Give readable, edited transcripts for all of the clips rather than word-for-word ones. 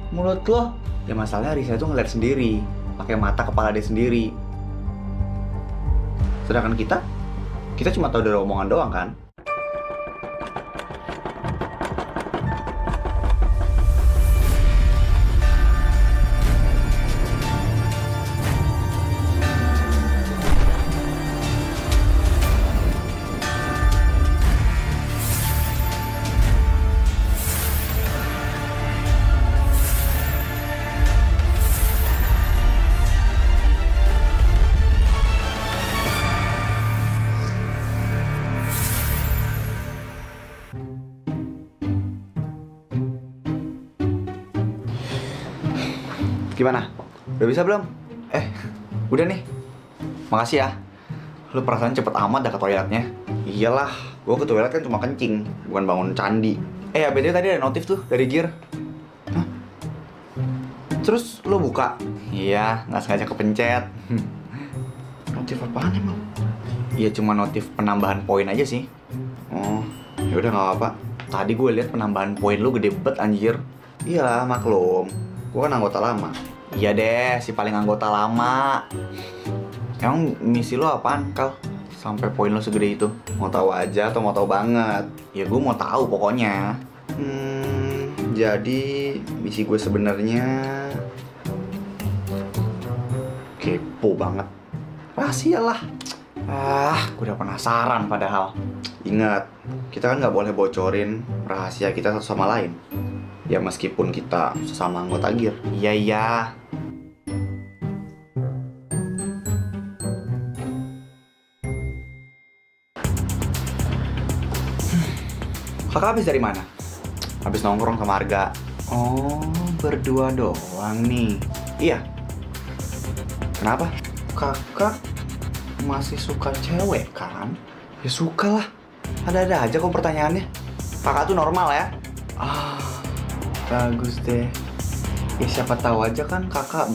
Mulut lo. Ya masalahnya Risa itu ngeliat sendiri, pakai mata kepala dia sendiri. Sedangkan kita cuma tahu dari omongan doang kan? Gimana? Udah bisa belum? Udah nih. Makasih ya. Lu perasaan cepet amat dah ke toiletnya. Iyalah, gua ke toilet kan cuma kencing, bukan bangun candi. BTW tadi ada notif tuh dari Gear. Hah? Terus lu buka? Iya, nggak sengaja kepencet. Notif apaan emang? Iya, cuma notif penambahan poin aja sih. Oh, ya udah nggak apa-apa. Tadi gue lihat penambahan poin lu gede bet anjir. Iyalah, maklum. Gue kan anggota lama. Iya deh, si paling anggota lama. Emang misi lo apaan, Kal? Sampai poin lo segede itu? Mau tahu aja atau mau tahu banget? Ya gue mau tahu pokoknya. Jadi misi gue sebenarnya kepo banget. Rahasia lah. Gue udah penasaran padahal. Ingat, kita kan nggak boleh bocorin rahasia kita satu sama lain. Ya meskipun kita sesama anggota Gear. Iya. Kakak habis dari mana? Habis nongkrong sama Arga. Oh, berdua doang nih. Iya. Kenapa? Kakak masih suka cewek kan? Ya suka lah. Ada-ada aja kok pertanyaannya. Kakak tuh normal ya? Bagus deh. Ya siapa tahu aja kan kakak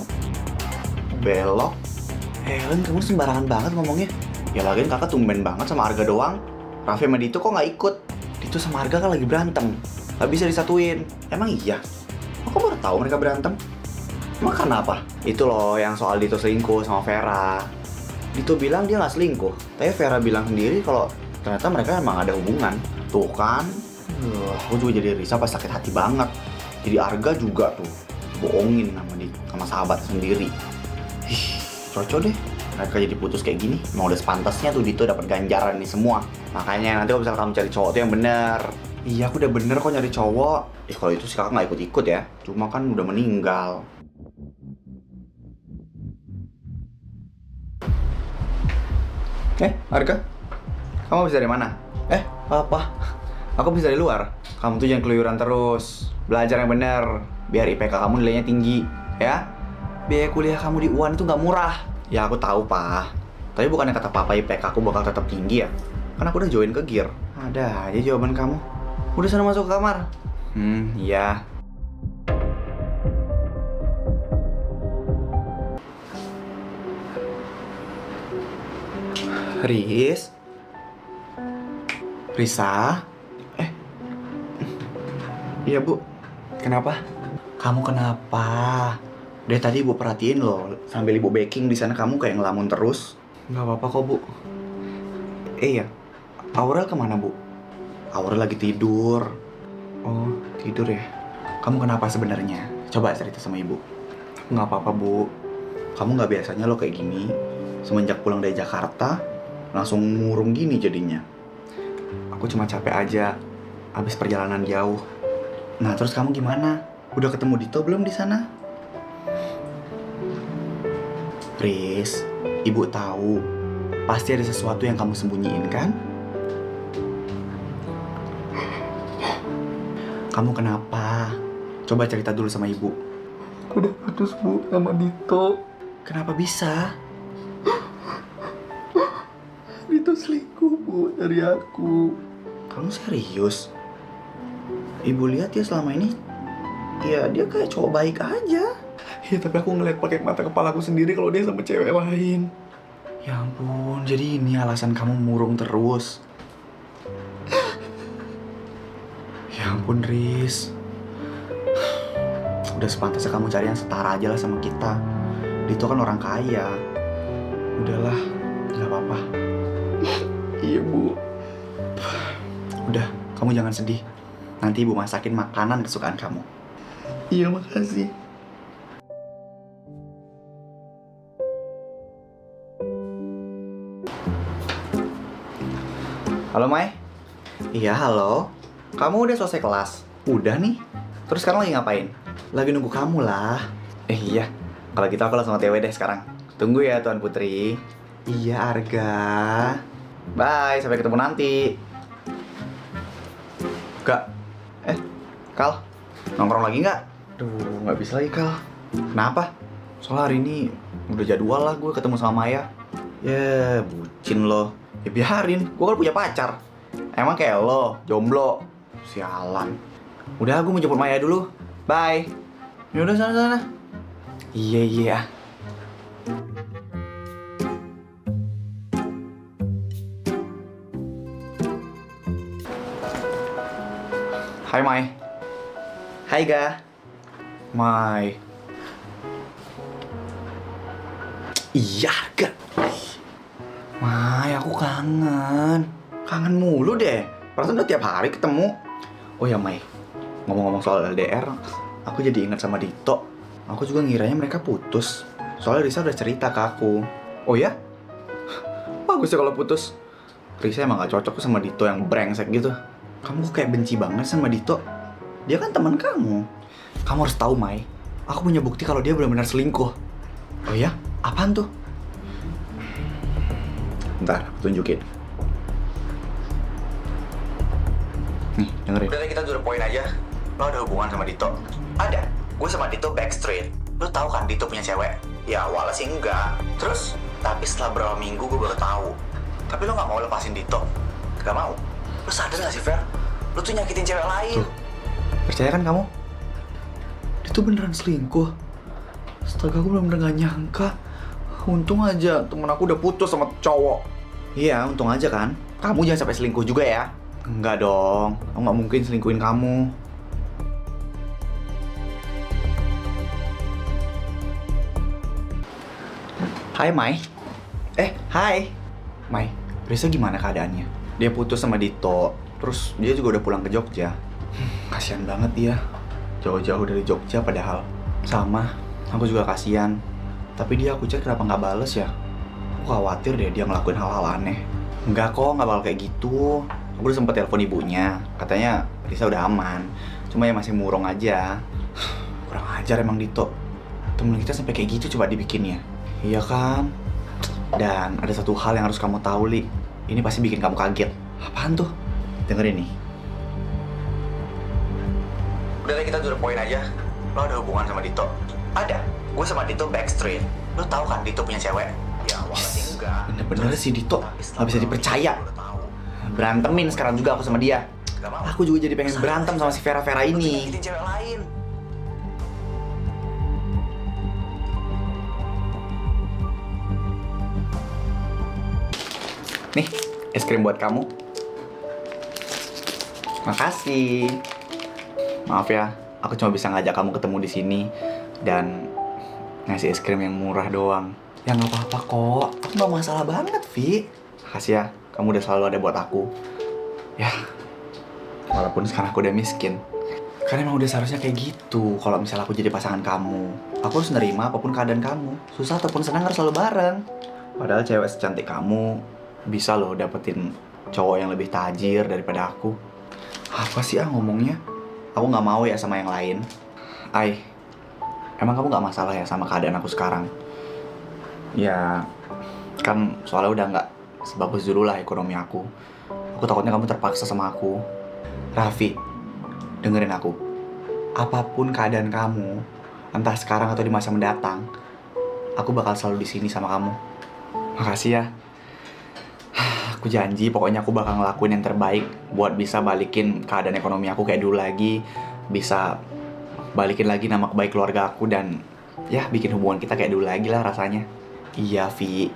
belok. Helen, kamu sembarangan banget ngomongnya. Ya lagian kakak tumben banget sama Arga doang. Raffi sama Dito kok nggak ikut? Dito sama Arga kan lagi berantem. Gak bisa disatuin. Emang iya? Aku baru tahu mereka berantem. Emang karena apa? Itu loh yang soal Dito selingkuh sama Vera. Dito bilang dia nggak selingkuh. Tapi Vera bilang sendiri kalau ternyata mereka emang ada hubungan. Tuh kan? Aku juga jadi risau pas sakit hati banget. Jadi Arga juga tuh bohongin sama sahabat sendiri. Cocok deh mereka jadi putus kayak gini. Emang udah sepantasnya tuh Dito dapat ganjaran nih semua. Makanya nanti kalau misalnya kamu cari cowok tuh yang bener. Iya, aku udah bener kok nyari cowok. Kalau itu sih kakak nggak ikut-ikut ya. Cuma kan udah meninggal. Arga, kamu habis dari mana? Apa? Aku bisa dari luar. Kamu tuh jangan keluyuran terus. Belajar yang bener, biar IPK kamu nilainya tinggi, ya. Biaya kuliah kamu di UAN itu nggak murah. Ya aku tahu, Pak. Tapi bukannya kata Papa IPK aku bakal tetap tinggi ya? Kan aku udah join ke Gear. Ada aja jawaban kamu. Udah sana masuk ke kamar. Iya. Risa? Iya, Bu. Kenapa? Kamu kenapa? Dari tadi Ibu perhatiin loh, sambil Ibu baking di sana kamu kayak ngelamun terus. Nggak apa-apa kok, Bu. Iya. Aurel kemana, Bu? Aurel lagi tidur. Oh, tidur ya. Kamu kenapa sebenarnya? Coba cerita sama Ibu. Nggak apa-apa, Bu. Kamu nggak biasanya lo kayak gini. Semenjak pulang dari Jakarta, langsung murung gini jadinya. Aku cuma capek aja, habis perjalanan jauh. Nah, terus kamu gimana? Udah ketemu Dito belum di sana? Riz, Ibu tahu, pasti ada sesuatu yang kamu sembunyiin kan? Kamu kenapa? Coba cerita dulu sama Ibu. Udah putus, Bu, sama Dito. Kenapa bisa? Dito selingkuh, Bu, dari aku. Kamu serius? Ibu lihat ya selama ini, ya dia kayak cowok baik aja. Ya tapi aku ngeliat pakai mata kepala aku sendiri kalau dia sama cewek lain. Ya ampun, jadi ini alasan kamu murung terus. Ya ampun, Riz. Udah sepantasnya kamu cari yang setara aja lah sama kita. Dito kan orang kaya. Udahlah, nggak apa-apa. Iya, Bu. Udah, kamu jangan sedih. Nanti Ibu masakin makanan kesukaan kamu. Iya, makasih. Halo, Mai. Iya, halo. Kamu udah selesai kelas? Udah nih. Terus sekarang lagi ngapain? Lagi nunggu kamu lah. Iya. Kalau gitu aku langsung OTW deh sekarang. Tunggu ya, Tuan Putri. Iya, Arga. Bye, sampai ketemu nanti. Kak. Kal. Nongkrong lagi nggak? Duh, nggak bisa lagi, Kal. Kenapa? Soalnya hari ini udah jadwal lah gue ketemu sama Maya. Ya, bucin loh. Ya biarin, gue kan punya pacar. Emang kayak lo, jomblo. Sialan. Udah, gue mau jemput Maya dulu. Bye. Yaudah, sana-sana. Iya. Hai, Mai. Hai, Ga. Mai. Iya, Ga. Mai, aku kangen. Kangen mulu deh. Perasaan udah tiap hari ketemu. Oh ya, Mai. Ngomong-ngomong soal LDR, aku jadi ingat sama Dito. Aku juga ngiranya mereka putus. Soalnya Risa udah cerita ke aku. Oh ya? Bagus ya kalau putus. Risa emang gak cocok sama Dito yang brengsek gitu. Kamu kok kayak benci banget sama Dito. Dia kan teman kamu. Kamu harus tahu, Mai. Aku punya bukti kalau dia benar-benar selingkuh. Oh ya? Apaan tuh? Bentar, aku tunjukin. Nih, dengerin. Udah kita to the point aja. Lo ada hubungan sama Dito? Ada. Gue sama Dito backstreet. Lo tahu kan Dito punya cewek? Ya awalnya sih enggak. Terus, tapi setelah berapa minggu gue baru tahu. Tapi lo gak mau lepasin Dito? Gak mau? Lo sadar gak sih, Fer? Lo tuh nyakitin cewek lain. Tuh, percaya kan kamu? Dito beneran selingkuh. Astaga, gue bener-bener gak nyangka. Untung aja temen aku udah putus sama cowok. Iya, untung aja kan. Kamu jangan sampai selingkuh juga ya. Enggak dong, aku gak mungkin selingkuhin kamu. Hai, Mai. Hai. Mai, Risa gimana keadaannya? Dia putus sama Dito. Terus dia juga udah pulang ke Jogja. Kasian banget dia. Jauh-jauh dari Jogja padahal. Sama, aku juga kasian. Tapi dia aku chat kenapa nggak bales ya? Aku khawatir deh dia ngelakuin hal-hal aneh. Enggak kok, nggak bakal kayak gitu. Aku udah sempet telepon ibunya. Katanya Risa udah aman. Cuma ya masih murung aja. Kurang ajar emang Dito. Temen kita sampai kayak gitu coba dibikinnya. Iya kan? Dan ada satu hal yang harus kamu tahu, Li. Ini pasti bikin kamu kaget. Apaan tuh? Dengerin nih. Udah deh, kita to the point aja. Lo ada hubungan sama Dito? Ada. Gue sama Dito backstreet. Lo tahu kan Dito punya cewek? Ya awalnya sih enggak. Bener-bener sih Dito gak bisa dipercaya. Berantemin sekarang juga aku sama dia. Aku juga jadi pengen berantem sama si Vera-Vera ini. Nih, es krim buat kamu. Makasih. Maaf ya, aku cuma bisa ngajak kamu ketemu di sini dan ngasih es krim yang murah doang. Ya nggak apa-apa kok, aku nggak masalah banget, Vi. Makasih ya, kamu udah selalu ada buat aku. Ya, walaupun sekarang aku udah miskin. Karena emang udah seharusnya kayak gitu. Kalau misalnya aku jadi pasangan kamu, aku harus nerima apapun keadaan kamu. Susah ataupun senang harus selalu bareng. Padahal cewek secantik kamu bisa loh dapetin cowok yang lebih tajir daripada aku. Apa sih ngomongnya? Aku nggak mau ya sama yang lain. Emang kamu nggak masalah ya sama keadaan aku sekarang? Ya, kan soalnya udah nggak sebagus dulu lah ekonomi aku. Aku takutnya kamu terpaksa sama aku. Raffi, dengerin aku. Apapun keadaan kamu, entah sekarang atau di masa mendatang, aku bakal selalu di sini sama kamu. Makasih ya. Aku janji pokoknya aku bakal ngelakuin yang terbaik buat bisa balikin keadaan ekonomi aku kayak dulu lagi. Bisa balikin lagi nama baik keluarga aku dan ya bikin hubungan kita kayak dulu lagi lah rasanya. Iya, Vi.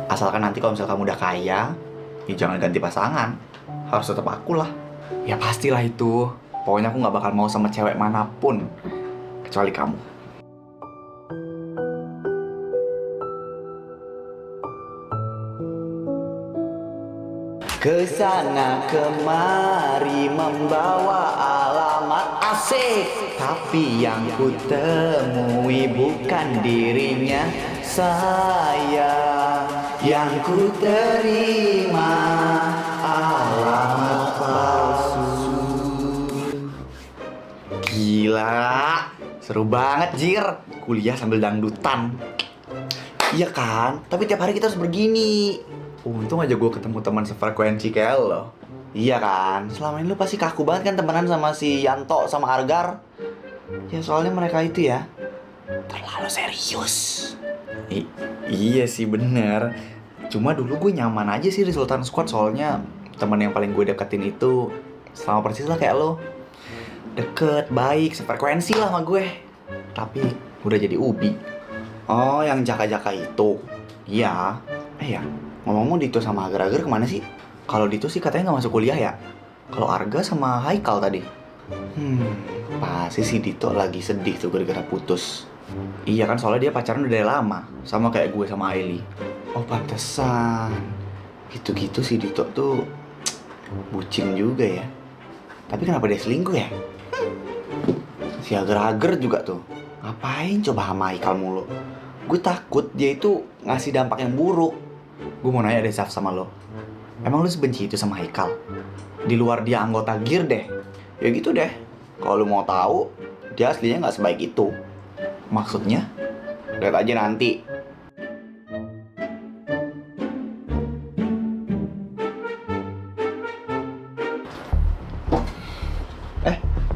Asalkan nanti kalau misalnya kamu udah kaya, ya jangan ganti pasangan. Harus tetap aku lah. Ya pastilah itu. Pokoknya aku gak bakal mau sama cewek manapun kecuali kamu. Kesana kemari membawa alamat asik, tapi yang ku temui bukan dirinya. Saya yang ku terima alamat palsu. Gila, seru banget Jir, kuliah sambil dangdutan. Iya kan, tapi tiap hari kita harus begini. Untung aja gue ketemu teman sefrekuensi kayak lo. Iya kan, selama ini lo pasti kaku banget kan temenan sama si Yanto sama Argar. Ya soalnya mereka itu ya terlalu serius. Iya sih bener. Cuma dulu gue nyaman aja sih di Sultan Squad, soalnya teman yang paling gue deketin itu sama persis lah kayak lo. Deket, baik, sefrekuensi lah sama gue. Tapi udah jadi ubi. Oh, yang Jaka-Jaka itu. Iya. Ya, ngomong-ngomong Dito sama Agar-Agar kemana sih? Kalau Dito sih katanya nggak masuk kuliah ya. Kalau Arga sama Haikal tadi. Pasti si Dito lagi sedih tuh gara-gara putus. Iya kan, soalnya dia pacaran udah dari lama. Sama kayak gue sama Aili. Oh pantesan. Gitu-gitu si Dito tuh bucin juga ya. Tapi kenapa dia selingkuh ya? Si Agar-Agar juga tuh ngapain coba sama Haikal mulu? Gue takut dia itu ngasih dampak yang buruk. Gue mau nanya deh Zaf sama lo. Emang lo sebenci itu sama Haikal? Di luar dia anggota GIR deh. Ya gitu deh. Kalau lo mau tahu, dia aslinya nggak sebaik itu. Maksudnya? Lihat aja nanti.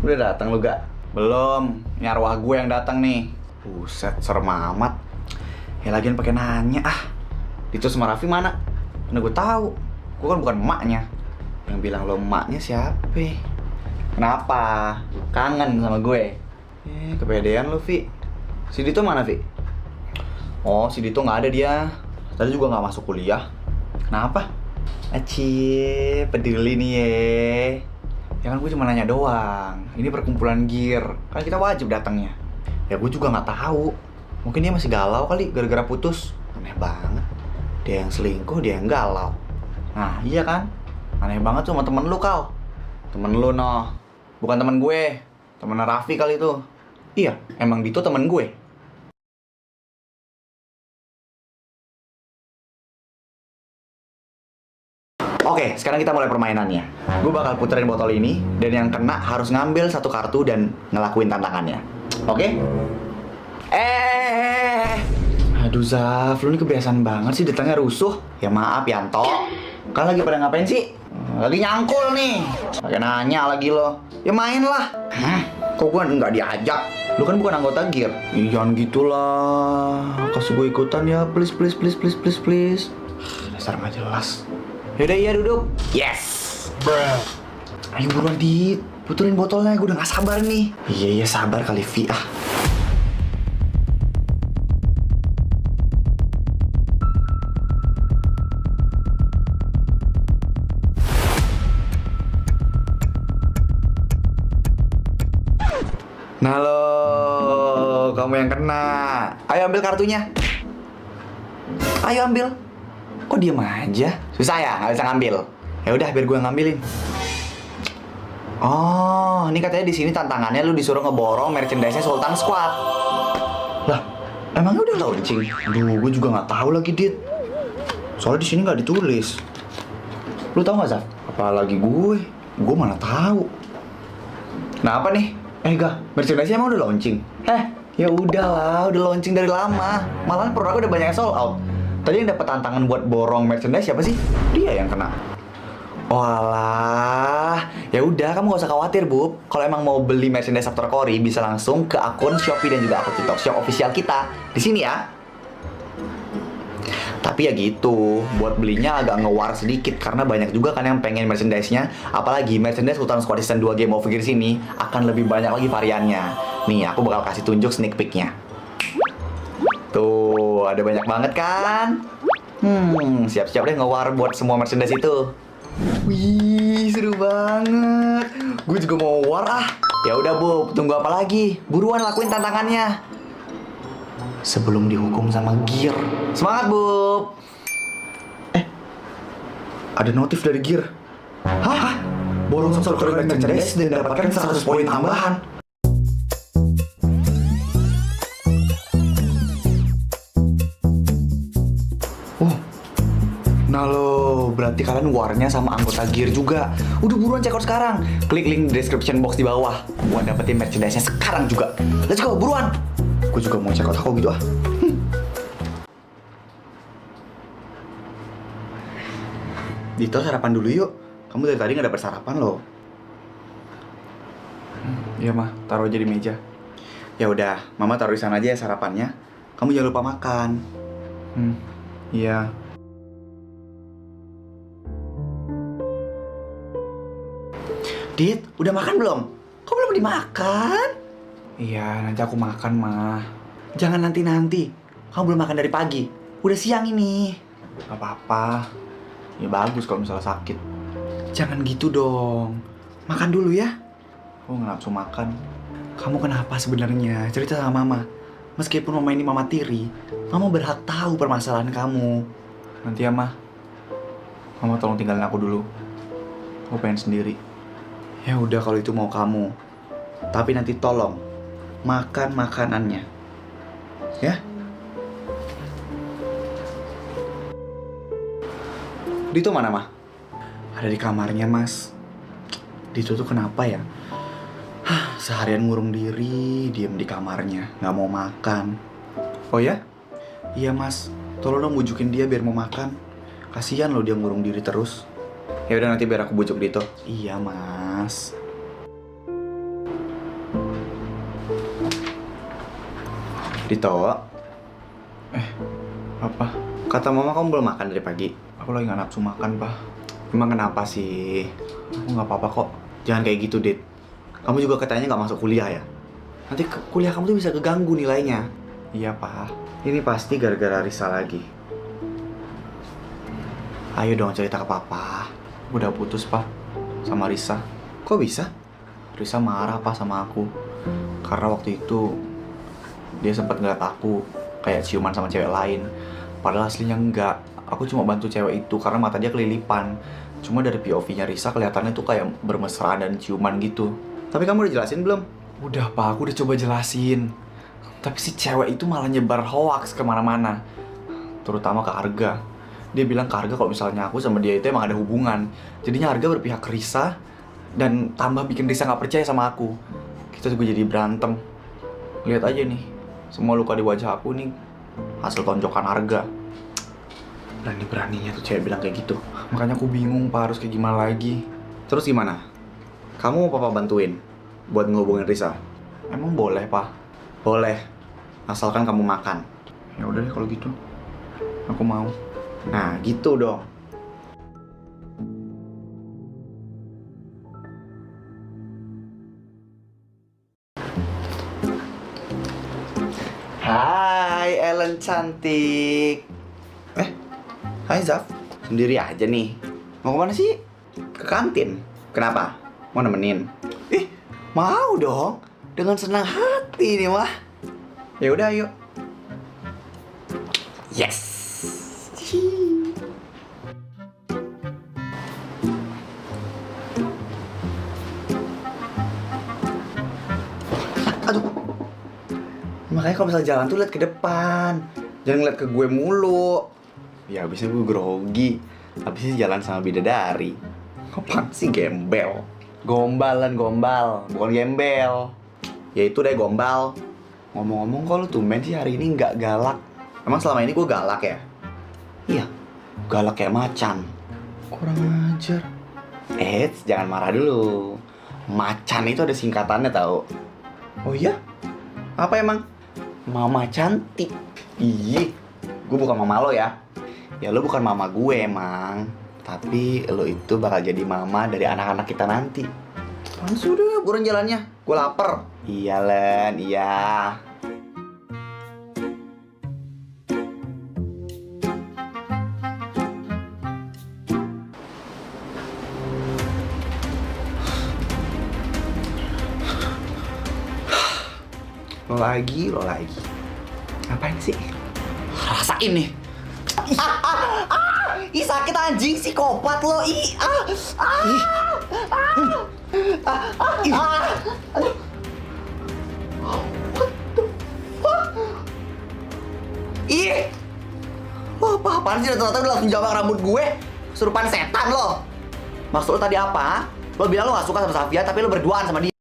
Udah datang lo gak? Belum. Ini arwah gue yang datang nih. Buset, serem amat. Ya lagian pakai nanya ah. Dito sama Raffi mana? Mana gue tahu. Gue kan bukan emaknya. Yang bilang lo emaknya siapa? Kenapa? Kangen sama gue? Kepedean lo, Vi. Si Dito mana, Vi? Oh, si Dito nggak ada dia. Tadi juga nggak masuk kuliah. Kenapa? Acie, peduli nih ye. Ya kan gue cuma nanya doang. Ini perkumpulan GIR, kan kita wajib datangnya. Ya gue juga nggak tahu. Mungkin dia masih galau kali gara-gara putus. Aneh banget. Dia yang selingkuh, dia yang galau. Nah iya kan? Aneh banget tuh sama temen lu, Kal. Temen lu noh. Bukan temen gue. Temen Raffi kali itu. Iya, emang Dito temen gue. Oke, sekarang kita mulai permainannya. Gue bakal puterin botol ini, dan yang kena harus ngambil satu kartu dan ngelakuin tantangannya. Oke? Aduh Zaf, lu ini kebiasaan banget sih datangnya rusuh. Ya maaf Yanto. Kan lagi pada ngapain sih? Lagi nyangkul nih. Pakai nanya lagi lo. Ya main lah. Kok gue nggak diajak? Lu kan bukan anggota GIR. Jangan gitulah. Kasih gue ikutan ya, please. Dasar nggak jelas. Yaudah iya duduk. Yes. Bruh. Ayo buruan Dit, putulin botolnya, gue udah gak sabar nih. Iya sabar kali Vi ah. Nah lo, kamu yang kena. Ayo ambil kartunya. Ayo ambil. Kok diem aja? Susah ya, nggak bisa ngambil. Ya udah, biar gue ngambilin. Oh, ini katanya di sini tantangannya lu disuruh ngeborong merchandise-nya Sultan Squad. Lah, emangnya udah launching? Aduh, gue juga nggak tahu lagi, Dit. Soalnya di sini nggak ditulis. Lu tahu nggak, Zaf? Apalagi gue mana tahu. Kenapa nih? Gak, merchandise-nya emang udah launching? Ya udahlah, udah launching dari lama. Malahan produk udah banyak yang sold out. Tadi yang dapat tantangan buat borong merchandise siapa sih? Dia yang kena. Walah, ya udah kamu gak usah khawatir, Bub. Kalau emang mau beli merchandise After Cory bisa langsung ke akun Shopee dan juga akun TikTok Shop official kita di sini ya. Tapi ya gitu, buat belinya agak ngewar sedikit karena banyak juga kan yang pengen merchandise-nya. Apalagi merchandise Sultan Squad Season 2 Game of Gears ini akan lebih banyak lagi variannya. Nih, aku bakal kasih tunjuk sneak peek-nya. Tuh, ada banyak banget kan? Siap-siap deh ngewar buat semua merchandise itu. Wih, seru banget. Gue juga mau war ah. Ya udah Bu, tunggu apa lagi? Buruan lakuin tantangannya. Sebelum dihukum sama Gear. Semangat Bu. Ada notif dari Gear. Hah? Borong satu kali merchandise dan dapatkan 100 poin tambahan. Nah lo, berarti kalian warnya sama anggota Gear juga. Udah buruan check out sekarang. Klik link di description box di bawah buat dapetin merchandise-nya sekarang juga. Let's go, buruan. Gue juga mau check out aku gitu ah. Dito, sarapan dulu yuk. Kamu dari tadi nggak dapet sarapan loh. Iya mah, taruh aja di meja. Ya udah, Mama taruh di sana aja ya sarapannya. Kamu jangan lupa makan. Iya. Dit, udah makan belum? Kok belum dimakan? Iya, nanti aku makan, Mah. Jangan nanti-nanti. Kamu belum makan dari pagi. Udah siang ini. Gak apa-apa. Ya bagus kalau misalnya sakit. Jangan gitu dong. Makan dulu ya. Aku nggak nafsu makan. Kamu kenapa sebenarnya? Cerita sama Mama. Meskipun Mama ini Mama tiri, Mama berhak tahu permasalahan kamu. Nanti ya, Mah. Mama tolong tinggalin aku dulu. Aku pengen sendiri. Ya udah kalau itu mau kamu. Tapi nanti tolong makan makanannya. Ya? Dito mana, Mah? Ada di kamarnya, Mas. Dito tuh kenapa ya? Seharian ngurung diri, diem di kamarnya, nggak mau makan. Oh ya? Iya, Mas. Tolong dong bujukin dia biar mau makan. Kasihan loh dia ngurung diri terus. Ya udah nanti biar aku bujuk Dito. Iya, Mas. Dito. Apa? Kata Mama kamu belum makan dari pagi. Aku lagi nggak nafsu makan, Pak. Emang kenapa sih? Aku nggak apa-apa kok. Jangan kayak gitu, Dit. Kamu juga katanya nggak masuk kuliah ya? Nanti kuliah kamu tuh bisa keganggu nilainya. Iya, Pak. Ini pasti gara-gara Risa lagi. Ayo dong cerita ke Papa. Udah putus, Pak, sama Risa. Kok bisa? Risa marah, Pak, sama aku. Karena waktu itu dia sempat ngeliat aku kayak ciuman sama cewek lain. Padahal aslinya enggak. Aku cuma bantu cewek itu karena mata dia kelilipan. Cuma dari POV-nya Risa kelihatannya tuh kayak bermesraan dan ciuman gitu. Tapi kamu udah jelasin belum? Udah, Pak, aku udah coba jelasin. Tapi si cewek itu malah nyebar hoax kemana-mana. Terutama ke Arga. Dia bilang ke Arga kalau misalnya aku sama dia itu emang ada hubungan. Jadinya Arga berpihak ke Risa. Dan tambah bikin Risa gak percaya sama aku. Kita juga jadi berantem. Lihat aja nih. Semua luka di wajah aku nih hasil tonjokan Arga. Berani-beraninya tuh cewek bilang kayak gitu. Makanya aku bingung, Pak, harus kayak gimana lagi. Terus gimana? Kamu mau Papa bantuin buat ngehubungin Risa? Emang boleh, Pak? Boleh. Asalkan kamu makan. Ya udah deh kalau gitu. Aku mau. Nah, gitu dong. Hai, Ellen cantik. Hai Zaf, sendiri aja nih. Mau kemana sih? Ke kantin. Kenapa? Mau nemenin? Mau dong. Dengan senang hati nih, Mah. Ya udah, yuk. Yes. Aduh. Makanya kalau misalnya jalan tuh lihat ke depan. Jangan ngeliat ke gue mulu. Ya abisnya gue grogi. Abisnya jalan sama bidadari. Apaan sih gembel? Gombalan, gombal, bukan gembel. Ya itu deh gombal. Ngomong-ngomong kok lu tumben sih hari ini nggak galak. Emang selama ini gue galak ya? Iya, galak kayak macan. Kurang ajar. Jangan marah dulu. Macan itu ada singkatannya tau. Oh iya? Apa emang? Mama cantik. Ih, gue bukan mama lo ya. Ya lo bukan mama gue emang. Tapi lo itu bakal jadi mama dari anak-anak kita nanti. Sudah, buruan jalannya. Gue lapar. Iya, Len, iya. Lo lagi. Ngapain sih? Rasain nih. Ih sakit anjing, psikopat lo. Ih. Wah, apaan sih ternyata udah langsung jawab rambut gue. Kesurupan setan lo. Maksud lo tadi apa? Lo bilang lo gak suka sama Safia, tapi lo berduaan sama dia.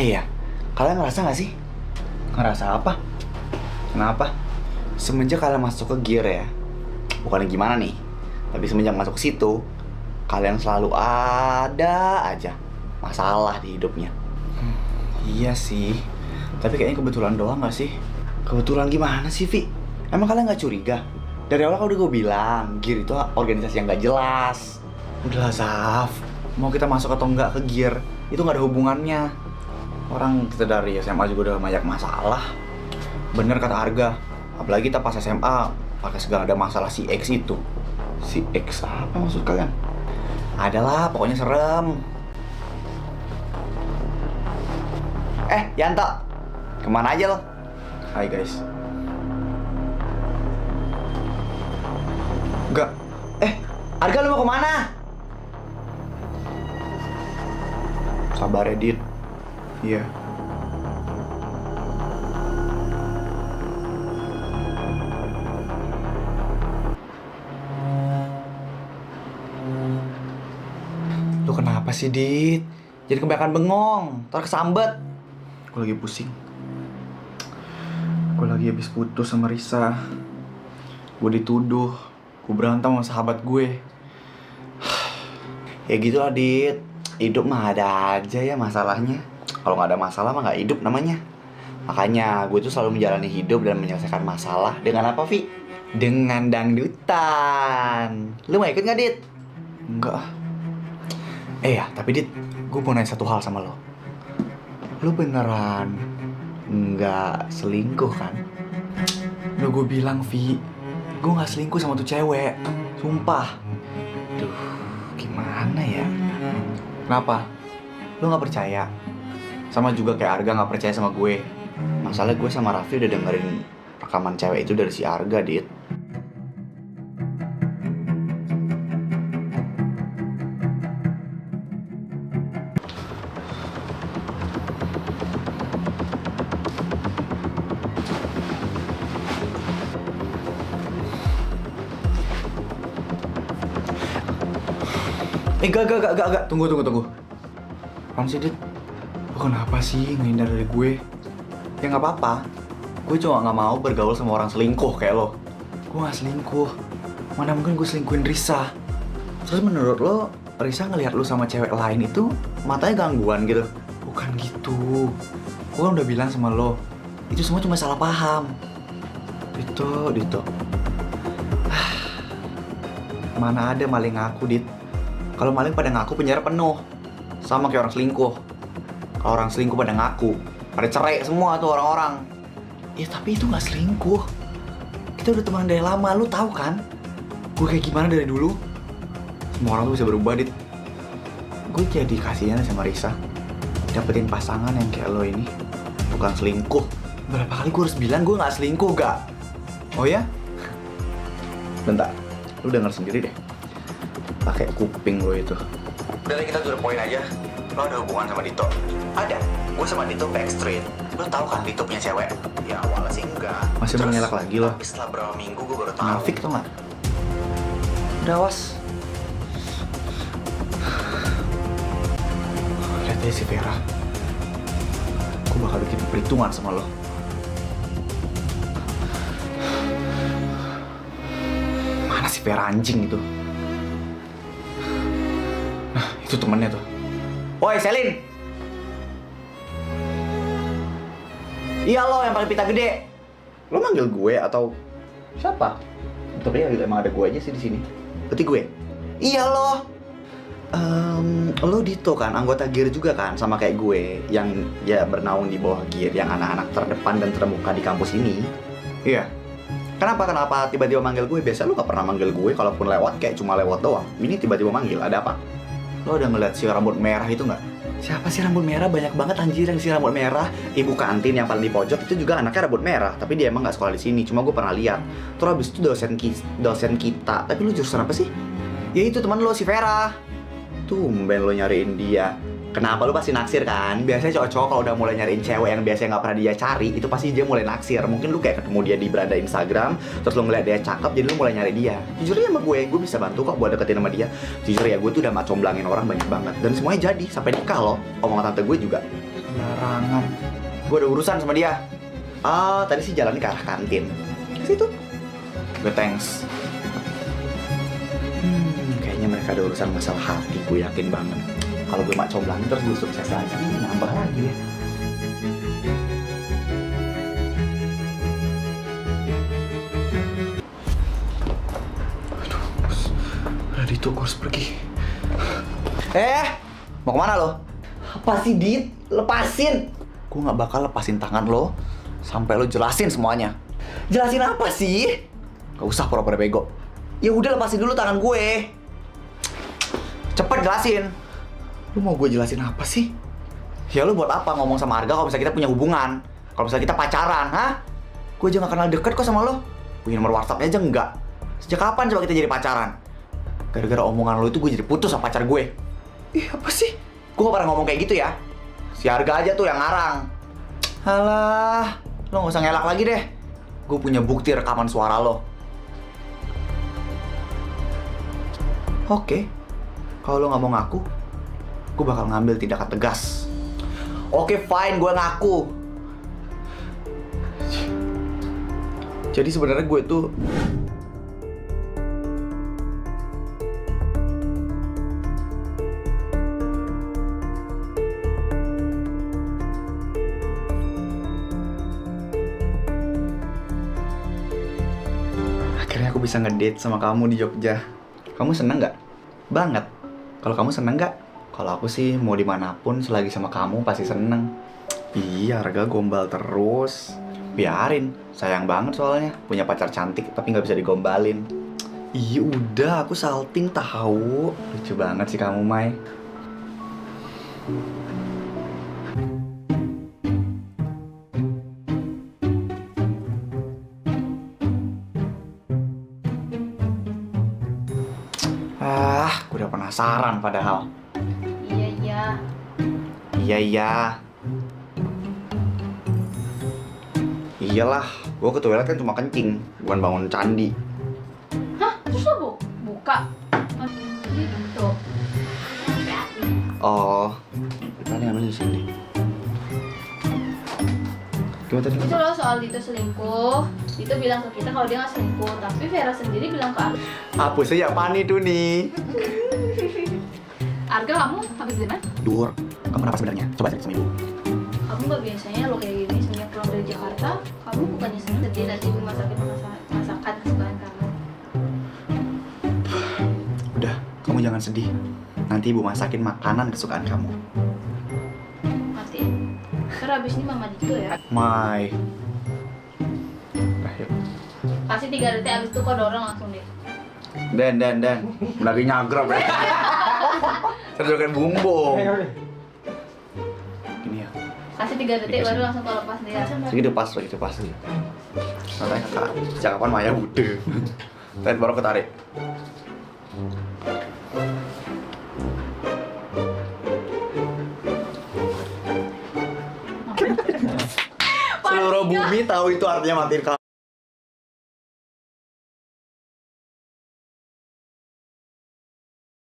Ya, kalian ngerasa gak sih? Ngerasa apa? Kenapa? Semenjak kalian masuk ke gear ya, bukannya gimana nih, tapi semenjak masuk ke situ, kalian selalu ada aja masalah di hidupnya. Iya sih, tapi kayaknya kebetulan doang gak sih? Kebetulan gimana sih, Vi? Emang kalian gak curiga? Dari awal kan udah gue bilang, gear itu organisasi yang gak jelas. Udahlah, Zaf, mau kita masuk atau enggak ke gear, itu gak ada hubungannya. Orang kita dari SMA juga udah banyak masalah. Bener kata Arga, apalagi kita pas SMA pakai segala ada masalah si X itu. Si X apa maksud kalian? Adalah pokoknya serem. Yanto, kemana aja lo? Hai guys. Enggak. Arga lu mau kemana? Sabar Edit. Iya. Lu kenapa sih, Dit? Jadi kebanyakan bengong, ntar kesambet. Gue lagi pusing. Gue lagi habis putus sama Risa. Gue dituduh, gue berantem sama sahabat gue. Ya gitu lah, Dit. Hidup mah ada aja ya masalahnya. Kalau nggak ada masalah mah nggak hidup namanya. Makanya gue tuh selalu menjalani hidup dan menyelesaikan masalah dengan apa, Vi? Dengan dangdutan. Lu mau ikut nggak, Dit? Enggak. Ya, tapi Dit, gue mau nanya satu hal sama lo. Lu beneran nggak selingkuh kan? Udah gue bilang, Vi, gue nggak selingkuh sama tuh cewek. Sumpah. Duh, gimana ya? Kenapa? Lu nggak percaya? Sama juga kayak Arga nggak percaya sama gue. Masalahnya gue sama Raffi udah dengerin rekaman cewek itu dari si Arga, Dit. Enggak. Tunggu. Apaan sih, Dit? Lo kenapa sih ngehindar dari gue? Ya nggak apa-apa. Gue cuma nggak mau bergaul sama orang selingkuh kayak lo. Gue nggak selingkuh. Mana mungkin gue selingkuhin Risa. Terus menurut lo, Risa ngelihat lo sama cewek lain itu matanya gangguan gitu? Bukan gitu. Gue kan udah bilang sama lo, itu semua cuma salah paham. Dito. Mana ada maling ngaku, Dit. Kalau maling pada ngaku penjara penuh. Sama kayak orang selingkuh. Kalau orang selingkuh pada ngaku, pada cerai semua tuh orang-orang. Ya tapi itu gak selingkuh. Kita udah teman dari lama, lu tahu kan? Gue kayak gimana dari dulu. Semua orang tuh bisa berubah, Dit. Gue jadi kasihan sama Risa. Dapetin pasangan yang kayak lo ini. Bukan selingkuh. Berapa kali gue harus bilang gue gak selingkuh, gak? Oh ya? Bentar, lu denger sendiri deh. Pakai kuping lo itu. Udah deh, kita to the point aja. Lo ada hubungan sama Dito? Ada. Gue sama Dito backstreet. Lo tau kan Dito punya cewek? Ya awalnya sih enggak. Masih mengelak lagi lo? Tapi setelah berapa minggu gue baru tau. Nafik tau gak? Udah awas. Lihat deh si Vera. Gue bakal bikin perhitungan sama lo. Mana si Vera anjing itu? Nah, itu temennya tuh. Woi, Selin! Iya lo yang pakai pita gede. Lo manggil gue atau siapa? Tapi ya emang ada gue aja sih di sini. Berarti gue? Iya lo. Lo Dito kan, anggota Gear juga kan, sama kayak gue yang ya bernaung di bawah Gear, yang anak-anak terdepan dan terbuka di kampus ini. Iya. Kenapa tiba-tiba manggil gue? Biasa lo gak pernah manggil gue, kalaupun lewat kayak cuma lewat doang. Ini tiba-tiba manggil, ada apa? Lo udah ngeliat si rambut merah itu nggak? Siapa sih rambut merah? Banyak banget anjir yang si rambut merah. Ibu kantin yang paling di pojok itu juga anaknya rambut merah, tapi dia emang nggak sekolah di sini. Cuma gue pernah lihat. Terus abis itu dosen kita. Tapi lu jurusan apa sih? Ya itu teman lo si Vera. Tumben lo nyariin dia. Kenapa lu pasti naksir kan? Biasanya cowok-cowok kalau udah mulai nyariin cewek yang biasanya nggak pernah dia cari, itu pasti dia mulai naksir. Mungkin lu kayak ketemu dia di beranda Instagram, terus lu ngeliat dia cakep, jadi lu mulai nyari dia. Jujur ya sama gue bisa bantu kok buat deketin sama dia. Jujur ya, gue tuh udah comblangin orang banyak banget. Dan semuanya jadi, sampai nikah loh. Omongan tante gue juga. Larangan. Gue ada urusan sama dia. Ah, tadi sih jalannya ke arah kantin. Ke situ. Gue thanks. Kayaknya mereka ada urusan masalah hati, gue yakin banget. Kalau gue mak comblangin terus gue sukses lagi, nambah lagi ya. Aduh, Radito, gue harus pergi. Mau kemana lo? Apa sih, Dit? Lepasin! Gue gak bakal lepasin tangan lo sampai lo jelasin semuanya. Jelasin apa sih? Gak usah pura-pura bego. Ya udah, lepasin dulu tangan gue. Cepet jelasin. Lu mau gue jelasin apa sih? Ya lu buat apa ngomong sama Arga kalau misalnya kita punya hubungan? Kalau misalnya kita pacaran, hah? Gue aja gak kenal deket kok sama lo. Punya nomor WhatsApp-nya aja enggak. Sejak kapan coba kita jadi pacaran? Gara-gara omongan lo itu gue jadi putus sama pacar gue. Ih, apa sih? Gue gak pernah ngomong kayak gitu ya. Si Arga aja tuh yang ngarang. Alah, lo gak usah ngelak lagi deh. Gue punya bukti rekaman suara lo. Oke, kalau lo gak mau ngaku, gue bakal ngambil tindakan tegas. Oke, fine, gue ngaku. Jadi sebenarnya gue tuh akhirnya aku bisa ngedate sama kamu di Jogja. Kamu seneng nggak? Banget. Kalau kamu seneng nggak? Kalau aku sih mau dimanapun selagi sama kamu pasti seneng. Iya, Arga gombal terus. Biarin, sayang banget soalnya punya pacar cantik tapi nggak bisa digombalin. Iya udah, aku salting tahu. Lucu banget sih kamu, Mai. Aku udah penasaran padahal. Iya. Iya. Iyalah, gue ke toilet kan cuma kencing, bukan bangun candi. Hah? Terus lo buka? Gitu. Oh, tadi ngambil di sini. Gimana tadi? Itu loh soal Dito selingkuh. Dito bilang ke kita kalau dia nggak selingkuh, tapi Vera sendiri bilang ke Arga. Hapus aja apaan itu nih? Arga, kamu habis dari mana? Dur, kamu kenapa sebenarnya? Coba cek sama ibu. Kamu nggak biasanya lo kayak gini semenjak pulang dari Jakarta. Kamu bukannya sedih nanti ibu masakin masakan kesukaan kamu. Udah, kamu jangan sedih. Nanti ibu masakin makanan kesukaan kamu. Matiin. Ntar abis ini mama Dito ya. Mai. Yuk. Kasih 3 detik abis itu kau dorong langsung deh. Dan. Lagi nyagrab ya. Terjadi bumbung. Gini ya. Kasih 3 detik baru langsung kau lepas dia. Segitu pas. Nanti kakak, sejak kapan Maya udah. Dan baru ketarik. Seluruh bumi tahu itu artinya matiin